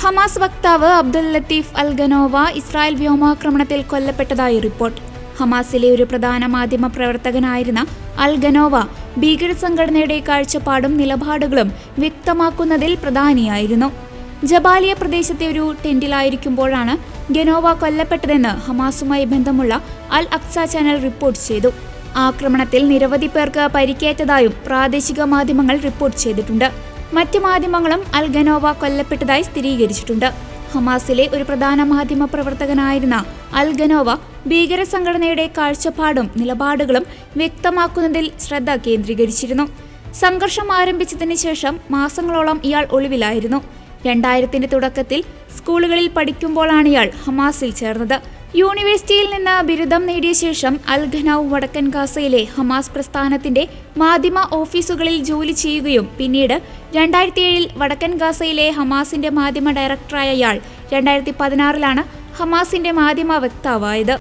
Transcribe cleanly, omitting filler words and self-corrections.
Hamas വക്താവ് അബ്ദുൽ ലത്തീഫ് അൽ ഗനോവ Israel വ്യോമാക്രമണത്തിൽ കൊല്ലപ്പെട്ടതായി റിപ്പോർട്ട്. ഹമാസിലെ ഒരു പ്രധാന മാധ്യമ പ്രവർത്തകനായിരുന്ന അൽ ഗനോവ ഭീകര സംഘടനയുടെ കാഴ്ചപ്പാടും നിലപാടുകളും വ്യക്തമാക്കുന്നതിൽ പ്രധാനിയായിരുന്നു. ജബാലിയ പ്രദേശത്തെ ഒരു ടെന്റിലായിരിക്കുമ്പോഴാണ് ഗനോവ കൊല്ലപ്പെട്ടതെന്ന് ഹമാസുമായി ബന്ധമുള്ള അൽ അക്സ ചാനൽ റിപ്പോർട്ട് ചെയ്തു. ആക്രമണത്തിൽ നിരവധി പേർക്ക് പരിക്കേറ്റതായും പ്രാദേശിക മാധ്യമങ്ങൾ റിപ്പോർട്ട് ചെയ്തിട്ടുണ്ട്. മറ്റ് മാധ്യമങ്ങളും അൽ ഗനോവ കൊല്ലപ്പെട്ടതായി സ്ഥിരീകരിച്ചിട്ടുണ്ട്. ഹമാസിലെ ഒരു പ്രധാന മാധ്യമ പ്രവർത്തകനായിരുന്ന അൽ ഗനോവ ഭീകര സംഘടനയുടെ കാഴ്ചപ്പാടും നിലപാടുകളും വ്യക്തമാക്കുന്നതിൽ ശ്രദ്ധ കേന്ദ്രീകരിച്ചിരുന്നു. സംഘർഷം ആരംഭിച്ചതിന് ശേഷം മാസങ്ങളോളം ഇയാൾ ഒളിവിലായിരുന്നു. 2000-ന്റെ തുടക്കത്തിൽ സ്കൂളുകളിൽ പഠിക്കുമ്പോഴാണ് ഇയാൾ ഹമാസിൽ ചേർന്നത്. യൂണിവേഴ്സിറ്റിയിൽ നിന്ന് ബിരുദം നേടിയ ശേഷം അൽ ഗനൗ വടക്കൻ ഗാസയിലെ ഹമാസ് പ്രസ്ഥാനത്തിന്റെ മാധ്യമ ഓഫീസുകളിൽ ജോലി ചെയ്യുകയും പിന്നീട് 2007-ൽ വടക്കൻ ഗാസയിലെ ഹമാസിന്റെ മാധ്യമ ഡയറക്ടറായ ഇയാൾ 2016-ലാണ് ഹമാസിന്റെ മാധ്യമ വക്താവായത്.